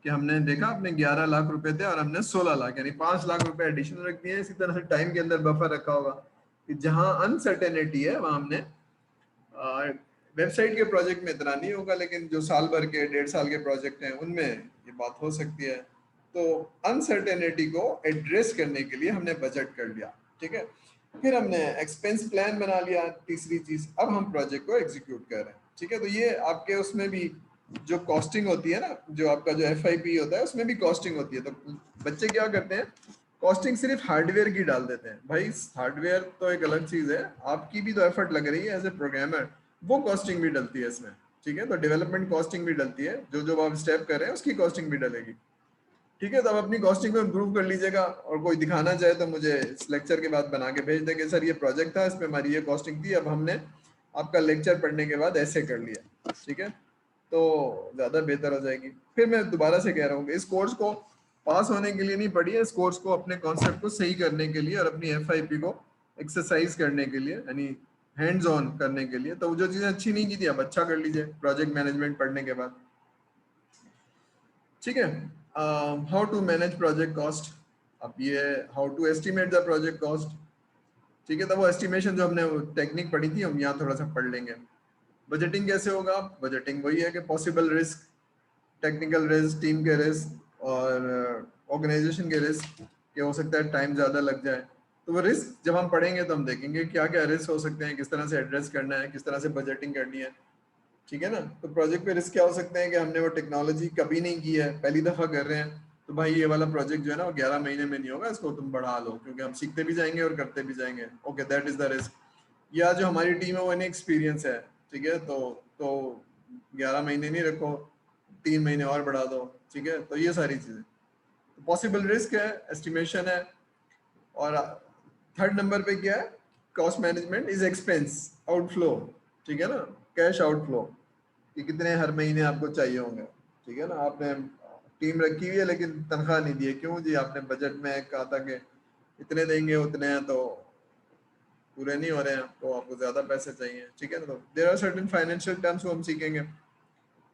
कि हमने देखा अपने 11 लाख रुपए थे और हमने 16 लाख यानी 5 लाख रुपए एडिशनल रख दिए। इसी तरह से टाइम के अंदर बफर रखा होगा कि जहां अनसर्टेनिटी है वहां हमने, वेबसाइट के प्रोजेक्ट में इतना नहीं होगा, लेकिन जो साल भर के 1.5 साल के प्रोजेक्ट हैं उनमें ये बात हो सकती है। तो अनसर्टेनिटी को एड्रेस करने के लिए हमने बजट कर लिया, ठीक है? फिर हमने एक्सपेंस प्लान बना लिया, तीसरी चीज, अब हम प्रोजेक्ट को एग्जीक्यूट कर रहे हैं, ठीक है? तो ये आपके उसमें भी जो कॉस्टिंग होती है ना, जो आपका जो FIP होता है उसमें भी कॉस्टिंग होती है। तो बच्चे क्या करते हैं, कॉस्टिंग सिर्फ हार्डवेयर की डाल देते हैं। भाई हार्डवेयर तो एक अलग चीज है, आपकी भी तो एफर्ट लग रही है एज ए प्रोग्रामर, वो कॉस्टिंग भी डलती है इसमें, ठीक है? तो डेवलपमेंट कॉस्टिंग भी डलती है, जो जो आप स्टेप कर रहे हैं उसकी कॉस्टिंग भी डलेगी, ठीक है? तो आप अपनी कॉस्टिंग को इम्प्रूव कर लीजिएगा, और कोई दिखाना चाहे तो मुझे इस लेक्चर के बाद बना के भेज देंगे, सर ये प्रोजेक्ट था, इस पे हमारी ये कॉस्टिंग थी, अब हमने आपका लेक्चर पढ़ने के बाद ऐसे कर लिया, ठीक है? तो ज़्यादा बेहतर हो जाएगी। फिर मैं दोबारा से कह रहा हूँ कि इस कोर्स को पास होने के लिए नहीं पढ़िए, इस कोर्स को अपने कॉन्सेप्ट को सही करने के लिए और अपनी FIP को एक्सरसाइज करने के लिए, यानी हैंड्स ऑन करने के लिए। तो जो चीज़ें अच्छी नहीं की थी अब अच्छा कर लीजिए प्रोजेक्ट मैनेजमेंट पढ़ने के बाद, ठीक है? How to manage project cost, अब ये how to estimate the project cost, ठीक है? तो वो एस्टिमेशन जो हमने टेक्निक पढ़ी थी हम यहाँ थोड़ा सा पढ़ लेंगे। बजटिंग कैसे होगा? बजटिंग वही है कि possible risk, technical risk, team के रिस्क और ऑर्गेनाइजेशन के रिस्क, कि हो सकता है टाइम ज़्यादा लग जाए। तो वो रिस्क जब हम पढ़ेंगे तो हम देखेंगे क्या क्या रिस्क हो सकते हैं, किस तरह से एड्रेस करना है, किस तरह से बजटिंग करनी है, ठीक है ना? तो प्रोजेक्ट पे रिस्क क्या हो सकते हैं कि हमने वो टेक्नोलॉजी कभी नहीं की है, पहली दफ़ा कर रहे हैं, तो भाई ये वाला प्रोजेक्ट जो है ना वो 11 महीने में नहीं होगा, इसको तुम बढ़ा लो, क्योंकि हम सीखते भी जाएंगे और करते भी जाएंगे। Okay, that is the risk. या जो हमारी टीम है वो इनएक्सपीरियंस है, ठीक है? तो 11 महीने नहीं रखो, 3 महीने और बढ़ा दो, ठीक है? तो ये सारी चीज़ें पॉसिबल रिस्क है, एस्टिमेशन है। और थर्ड नंबर पे क्या है? Cost management is expense outflow, ठीक है ना? कैश आउटफ्लो, कि कितने हर महीने आपको चाहिए होंगे, ठीक है ना? आपने टीम रखी हुई है लेकिन तनख्वाह नहीं दी है, क्यों जी? आपने बजट में कहा था कि इतने देंगे, उतने हैं तो पूरे नहीं हो रहे हैं, तो आपको ज्यादा पैसे चाहिए, ठीक है ना? तो there are certain financial terms वो हम सीखेंगे।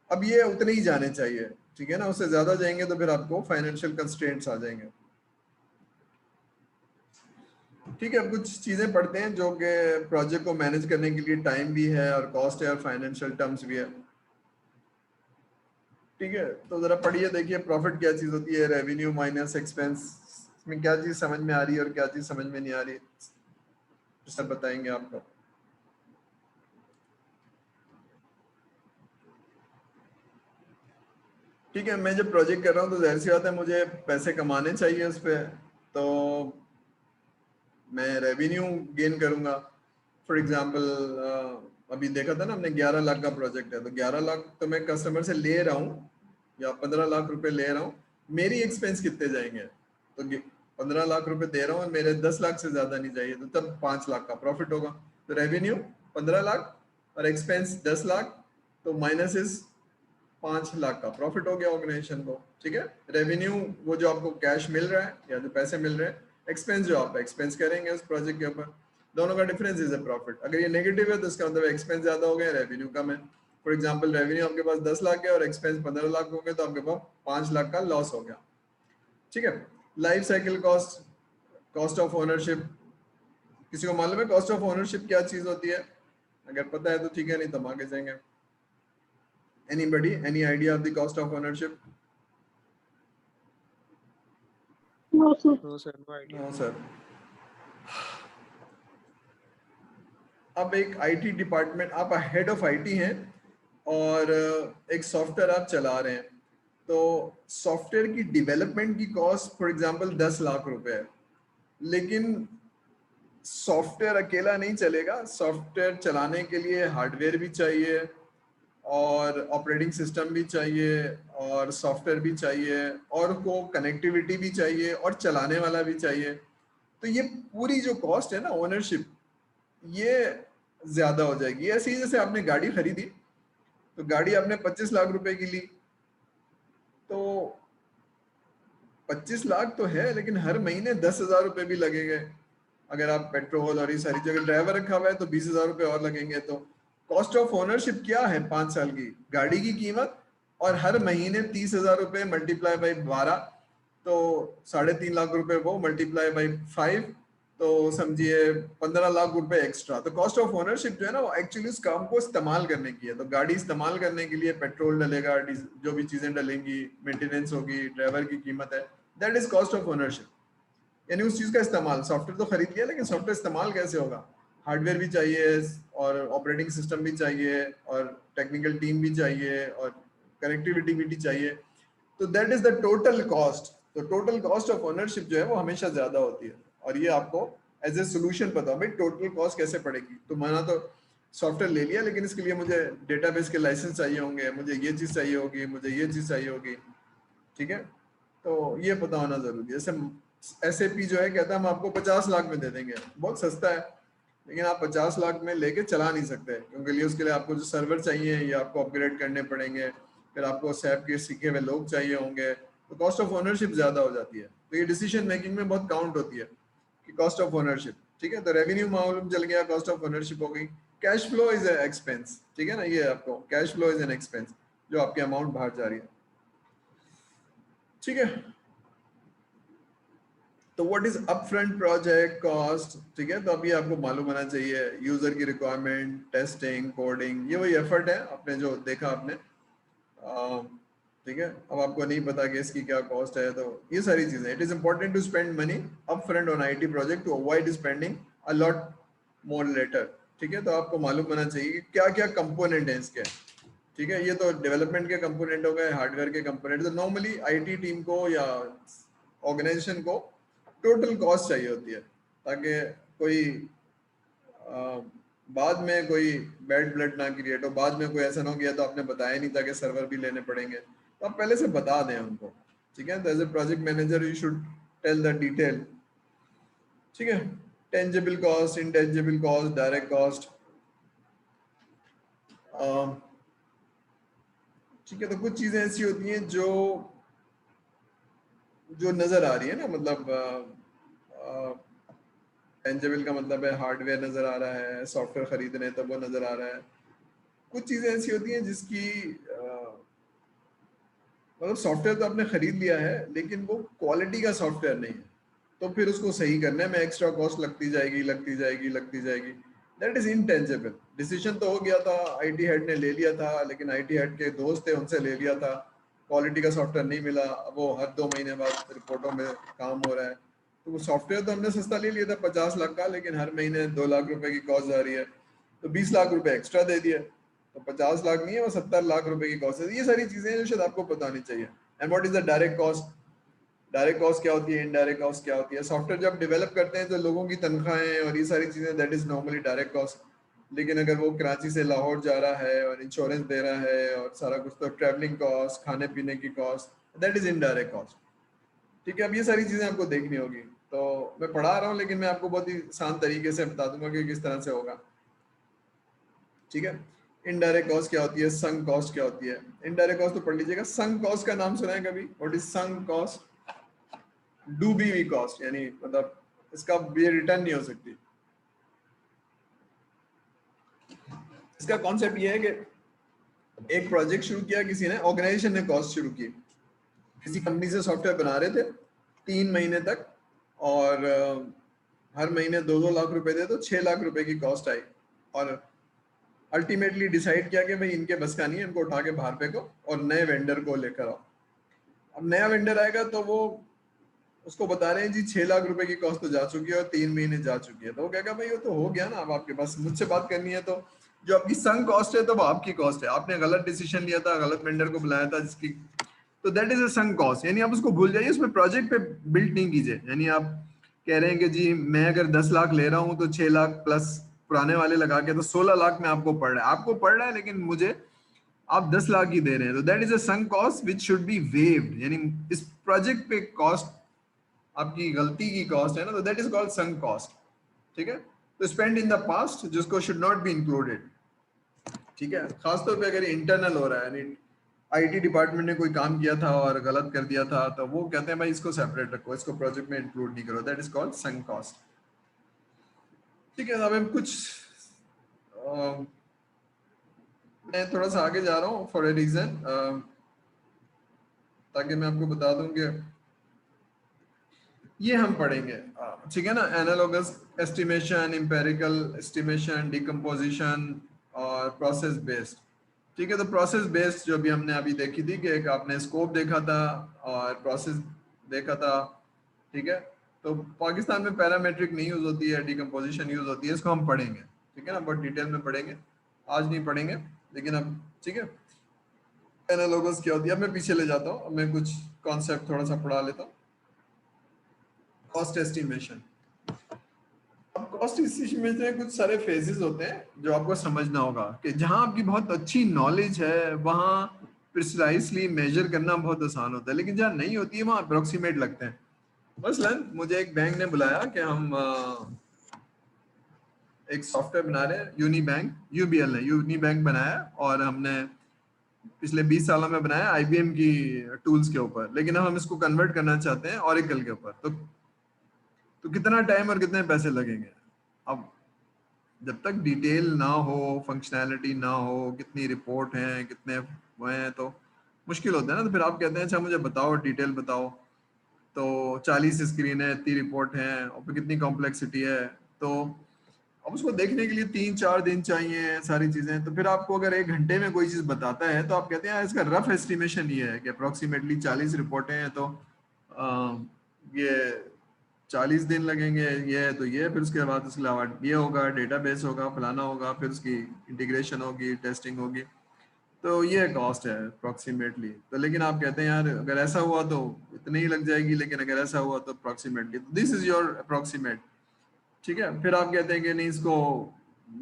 अब ये उतने ही जाने चाहिए, ठीक है ना? उससे ज्यादा जाएंगे तो फिर आपको फाइनेंशियल कंस्ट्रेंट्स आ जाएंगे, ठीक है? अब कुछ चीजें पढ़ते हैं जो कि प्रोजेक्ट को मैनेज करने के लिए टाइम भी है और कॉस्ट है और फाइनेंशियल टर्म्स भी है, ठीक है? तो जरा पढ़िए, देखिए प्रॉफिट क्या चीज होती है, रेवेन्यू माइनस एक्सपेंस, इसमें क्या चीज समझ में आ रही है और क्या चीज समझ में नहीं आ रही, सब बताएंगे आपको। ठीक है, मैं जब प्रोजेक्ट कर रहा हूँ तो जाहिर सी बात है मुझे पैसे कमाने चाहिए उस पर, तो मैं रेवेन्यू गेन करूंगा। फॉर एग्जांपल अभी देखा था ना हमने 11 लाख का प्रोजेक्ट है, तो 11 लाख तो मैं कस्टमर से ले रहा हूँ या 15 लाख रुपए ले रहा हूँ, मेरी एक्सपेंस कितने जाएंगे? तो 15 लाख रुपए दे रहा हूँ, मेरे 10 लाख से ज्यादा नहीं चाहिए, तो तब 5 लाख का प्रॉफिट होगा। तो रेवेन्यू 15 लाख और एक्सपेंस 10 लाख, तो माइनस इज 5 लाख का प्रॉफिट हो गया ऑर्गेनाइजेशन को। ठीक है, रेवेन्यू वो जो आपको कैश मिल रहा है या जो पैसे मिल रहे हैं, एक्सपेंस जो आप एक्सपेंस करेंगे उस प्रोजेक्ट के ऊपर, दोनों का डिफरेंस इज अ प्रॉफिट। अगर ये नेगेटिव है तो इसका मतलब एक्सपेंस ज्यादा हो गया, रेवेन्यू कम है। फॉर एग्जांपल रेवेन्यू आपके पास 10 लाख है और एक्सपेंस 15 लाख हो गए, तो आपके पास 5 लाख का लॉस हो गया। ठीक है, life cycle cost, cost of ownership, किसी को मालूम है कॉस्ट ऑफ ओनरशिप क्या चीज होती है? अगर पता है तो ठीक है, नहीं तो हम आगे जाएंगे। Anybody, any idea of the cost of ownership? No, sir. No sir, no idea. No, sir. अब एक आईटी डिपार्टमेंट, आप हेड ऑफ आईटी हैं और एक सॉफ्टवेयर आप चला रहे हैं, तो सॉफ्टवेयर की डेवलपमेंट की कॉस्ट फॉर एग्जांपल 10 लाख रुपए है, लेकिन सॉफ्टवेयर अकेला नहीं चलेगा। सॉफ्टवेयर चलाने के लिए हार्डवेयर भी चाहिए और ऑपरेटिंग सिस्टम भी चाहिए और सॉफ्टवेयर भी चाहिए और को कनेक्टिविटी भी चाहिए और चलाने वाला भी चाहिए। तो ये पूरी जो कॉस्ट है ना ओनरशिप, ये ज्यादा हो जाएगी। ऐसे ही जैसे आपने गाड़ी खरीदी, तो गाड़ी आपने 25 लाख रुपए की ली, तो 25 लाख तो है, लेकिन हर महीने 10,000 रुपए भी लगेंगे। अगर आप पेट्रोल और ये सारी जगह ड्राइवर रखा हुआ है तो 20,000 रुपए और लगेंगे। तो कॉस्ट ऑफ ओनरशिप क्या है? 5 साल की गाड़ी की कीमत और हर महीने 30,000 रुपए मल्टीप्लाई बाई 12, तो 3.5 लाख रुपए, वो मल्टीप्लाई बाई 5, तो समझिए 15 लाख रुपए एक्स्ट्रा। तो कॉस्ट ऑफ ओनरशिप जो है ना, वो एक्चुअली उस काम को इस्तेमाल करने की है। तो गाड़ी इस्तेमाल करने के लिए पेट्रोल डलेगा, जो भी चीजें डलेंगी, मेंटेनेंस होगी, ड्राइवर की कीमत है, that is cost of ownership. यानी उस चीज का इस्तेमाल, सॉफ्टवेयर तो खरीद लिया, लेकिन सॉफ्टवेयर इस्तेमाल कैसे होगा? हार्डवेयर भी चाहिए और ऑपरेटिंग सिस्टम भी चाहिए और टेक्निकल टीम भी चाहिए और कनेक्टिविटी भी चाहिए। तो that is the total cost. तो टोटल कॉस्ट ऑफ ओनरशिप जो है वो हमेशा ज्यादा होती है, और ये आपको एज ए सोल्यूशन पता हो भाई टोटल कॉस्ट कैसे पड़ेगी। तो मैंने तो सॉफ्टवेयर ले लिया, लेकिन इसके लिए मुझे डेटाबेस के लाइसेंस चाहिए होंगे, मुझे ये चीज चाहिए होगी, मुझे ये चीज चाहिए होगी। ठीक है, तो ये पता होना जरूरी है। जैसे SAP जो है कहता है हम आपको 50 लाख में दे देंगे, बहुत सस्ता है, लेकिन आप 50 लाख में लेके चला नहीं सकते, क्योंकि उसके लिए आपको जो सर्वर चाहिए ये आपको अपग्रेड करने पड़ेंगे, फिर आपको SAP के सीखे हुए लोग चाहिए होंगे, तो कॉस्ट ऑफ ओनरशिप ज्यादा हो जाती है। तो ये डिसीजन मेकिंग में बहुत काउंट होती है कि कॉस्ट ऑफ ओनरशिप। ठीक है, तो रेवेन्यू मालूम चल गया, कॉस्ट ऑफ ओनरशिप हो गई। Cash flow is a expense. ठीक है ना, ये आपको cash flow is an expense, जो आपकी अमाउंट बाहर जा रही है। ठीक है, तो what is upfront project cost? ठीक है, तो अभी आपको मालूम होना चाहिए यूजर की रिक्वायरमेंट, टेस्टिंग, कोडिंग, ये वही एफर्ट है आपने जो देखा आपने। ठीक है, अब आपको नहीं पता कि इसकी क्या कॉस्ट है, तो ये सारी चीजें। It is important to spend money upfront on IT project to avoid spending a lot more later. ठीक है, तो आपको मालूम होना चाहिए कि क्या क्या कंपोनेंट है इसके। ठीक है, ये तो डेवलपमेंट के कंपोनेंट हो गए, हार्डवेयर के कंपोनेंट। तो नॉर्मली IT टीम को या ऑर्गेनाइजेशन को टोटल कॉस्ट चाहिए होती है, ताकि कोई बाद में कोई बैड ब्लड ना क्रिएट हो, बाद में कोई ऐसा ना हो गया तो आपने बताया नहीं था कि सर्वर भी लेने पड़ेंगे, तो आप पहले से बता दें उनको। ठीक है, तो as a project manager you should tell the detail. ठीक है, tangible cost, intangible cost, direct cost. ठीक है, तो कुछ चीजें ऐसी होती हैं जो नजर आ रही है ना, मतलब टेंजिबल का मतलब है हार्डवेयर नजर आ रहा है, सॉफ्टवेयर खरीदने तो वो नजर आ रहा है। कुछ चीजें ऐसी होती हैं जिसकी मतलब सॉफ्टवेयर तो आपने खरीद लिया है, लेकिन वो क्वालिटी का सॉफ्टवेयर नहीं है, तो फिर उसको सही करने में एक्स्ट्रा कॉस्ट लगती जाएगी। That is intangible. डिसीजन तो हो गया था, IT हेड ने ले लिया था, लेकिन IT हेड के दोस्त थे उनसे ले लिया था, क्वालिटी का सॉफ्टवेयर नहीं मिला, वो हर 2 महीने बाद रिपोर्टों में काम हो रहा है। तो वो सॉफ्टवेयर तो हमने सस्ता ले लिया था 50 लाख का, लेकिन हर महीने 2 लाख रुपए की कॉस्ट आ रही है, तो 20 लाख रुपए एक्स्ट्रा दे दिए, तो 50 लाख नहीं है वो 70 लाख रुपए की कॉस्ट है। ये सारी चीजें जो शायद आपको पता होनी चाहिए। And what is the direct cost? Direct cost क्या होती है, इनडायरेक्ट कॉस्ट क्या होती है? सॉफ्टवेयर जब डेवलप करते हैं तो लोगों की तनख्वाहें और ये सारी चीजें, that is normally direct cost. लेकिन अगर वो कराची से लाहौर जा रहा है और इंश्योरेंस दे रहा है और सारा कुछ, तो ट्रैवलिंग कॉस्ट, खाने पीने की cost, that is indirect cost. ठीक है, अब ये सारी चीजें आपको देखनी होगी। तो मैं पढ़ा रहा हूँ लेकिन मैं आपको बहुत ही आसान तरीके से बता दूंगा कि किस तरह से होगा। ठीक है, इनडायरेक्ट कॉस्ट क्या होती है, संक कॉस्ट क्या होती है। इनडायरेक्ट कॉस्ट तो पढ़ लीजिएगा। संक कॉस्ट का नाम सुना है कभी? What is sunk cost? डू बी वी कॉस्ट, यानी मतलब इसका भी रिटर्न नहीं हो सकती। इसका कॉन्सेप्ट ये है कि एक प्रोजेक्ट शुरू किया किसी ने, ऑर्गेनाइजेशन ने कॉस्ट शुरू की, किसी कंपनी से सॉफ्टवेयर बना रहे थे 3 महीने तक, और हर महीने 2-2 लाख रुपए दे तो 6 लाख रुपए की कॉस्ट आई, और अल्टीमेटली डिसाइड किया कि भाई इनके बस का नहीं है, इनको उठा के बाहर फेंको और नए वेंडर को लेकर आओ। अब नया वेंडर आएगा तो वो उसको बता रहे हैं जी 6 लाख रुपए की कॉस्ट तो जा चुकी है और 3 महीने जा चुकी है। तो वो कहेगा भाई वो तो हो गया ना, अब आपके पास मुझसे बात करनी है तो जो आपकी संक कॉस्ट है तो वो आपकी कॉस्ट है, आपने गलत डिसीजन लिया था, गलत वेंडर को बुलाया था जिसकी, तो that is a sunk cost. यानी आप उसको भूल जाइए, उसमें प्रोजेक्ट पे बिल्ड नहीं कीजिए। यानी आप कह रहे हैं कि जी मैं अगर 10 लाख ले रहा हूँ तो 6 लाख प्लस पुराने वाले लगा के तो 16 लाख में आपको पड़ रहा है, आपको पड़ रहा है लेकिन मुझे आप 10 लाख ही दे रहे हैं, तो that is a sunk cost which should be waived. यानी इस प्रोजेक्ट पे कॉस्ट आपकी गलती की कॉस्ट है ना, तो that is called sunk cost. ठीक है, तो स्पेंड इन द पास्ट जिसको शुड नॉट बी इंक्लूडेड। ठीक है, खासतौर पे अगर इंटरनल हो रहा है, यानी आईटी डिपार्टमेंट ने कोई काम किया था और गलत कर दिया था, तो वो कहते हैं भाई इसको सेपरेट रखो, इसको प्रोजेक्ट में इंक्लूड नहीं करो, that is called sunk cost. ठीक है, अब हम कुछ मैं थोड़ा सा आगे जा रहा हूँ फॉर ए रीजन, ताकि मैं आपको बता दूं कि ये हम पढ़ेंगे। ठीक है ना, analogous estimation, empirical estimation, decomposition और प्रोसेस बेस्ड। ठीक है, तो प्रोसेस बेस्ड जो भी हमने अभी देखी थी कि एक आपने स्कोप देखा था और प्रोसेस देखा था। ठीक है, तो पाकिस्तान में पैरामेट्रिक नहीं यूज होती है, डिकम्पोजिशन यूज होती है, इसको हम पढ़ेंगे। ठीक है ना, बहुत डिटेल में पढ़ेंगे, आज नहीं पढ़ेंगे लेकिन अब। ठीक है, एनालॉगस क्या होती है, अब मैं पीछे ले जाता हूँ, अब मैं कुछ कॉन्सेप्ट थोड़ा सा पढ़ा लेता हूँ। Cost estimation. अब कॉस्ट एस्टिमेशन में कुछ सारे फेजेस होते हैं जो आपको समझना होगा कि जहां आपकी बहुत अच्छी नॉलेज है वहां प्रिसाइसली मेजर करना बहुत आसान होता है, लेकिन जहां नहीं होती है वहां अप्रोक्सीमेट लगते हैं। मसलन मुझे एक बैंक ने बुलाया कि हम एक सॉफ्टवेयर बना रहे हैं, यूनी बैंक, यूबीएल ने यूनी बैंक बनाया और हमने पिछले 20 सालों में बनाया आईबीएम की टूल्स के ऊपर, लेकिन अब हम इसको कन्वर्ट करना चाहते हैं ओरेकल के ऊपर। तो कितना टाइम और कितने पैसे लगेंगे? अब जब तक डिटेल ना हो, फंक्शनैलिटी ना हो, कितनी रिपोर्ट हैं, कितने वो हैं, तो मुश्किल होता है ना। तो फिर आप कहते हैं अच्छा मुझे बताओ, डिटेल बताओ। तो 40 स्क्रीन है, इतनी रिपोर्ट है और फिर कितनी कॉम्प्लेक्सिटी है, तो अब उसको देखने के लिए 3-4 दिन चाहिए सारी चीजें। तो फिर आपको अगर 1 घंटे में कोई चीज बताता है तो आप कहते हैं इसका रफ एस्टिमेशन ये है कि अप्रोक्सीमेटली 40 रिपोर्टें हैं तो ये 40 दिन लगेंगे, ये है तो ये, फिर उसके बाद उसके अलावा ये होगा, डेटाबेस होगा, फलाना होगा, फिर उसकी इंटीग्रेशन होगी, टेस्टिंग होगी, तो ये कॉस्ट है अप्रोक्सीमेटली। तो लेकिन आप कहते हैं यार अगर ऐसा हुआ तो इतनी ही लग जाएगी, लेकिन अगर ऐसा हुआ तो approximately, this is your approximate. ठीक है, फिर आप कहते हैं कि नहीं इसको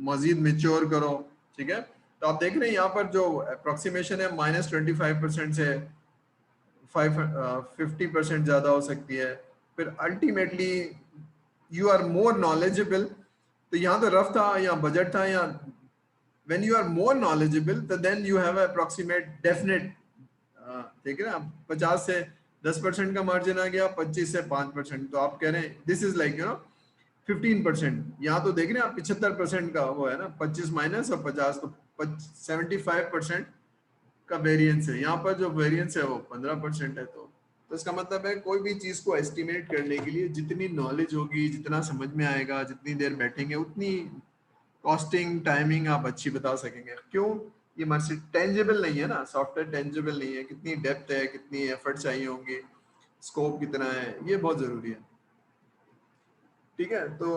मजीद मेच्योर करो। ठीक है, तो आप देख रहे हैं यहाँ पर जो अप्रोक्सीमेशन है -25% से 50% ज्यादा हो सकती है। फिर ultimately you are more knowledgeable, तो यहाँ तो रफ था, यहाँ बजट था, यहाँ when you are more knowledgeable तो then you have approximate definite। ठीक है ना, 50 से 10% का मार्जिन आ गया, 25 से 5%, तो आप कह रहे हैं दिस इज लाइक 15%। यहाँ तो देख रहे हैं आप 75% का वो है ना, 25 माइनस और 50, तो 75% का वेरिएंस है। यहाँ पर जो वेरिएंस है वो 15% है। तो इसका मतलब है कोई भी चीज को एस्टिमेट करने के लिए जितनी नॉलेज होगी, जितना समझ में आएगा, जितनी देर बैठेंगे, उतनी कॉस्टिंग, टाइमिंग आप अच्छी बता सकेंगे। क्यों? ये हमारे टेंजिबल नहीं है ना, सॉफ्टवेयर टेंजिबल नहीं है, कितनी डेप्थ है, कितनी एफर्ट चाहिए होंगी, स्कोप कितना है, ये बहुत जरूरी है। ठीक है, तो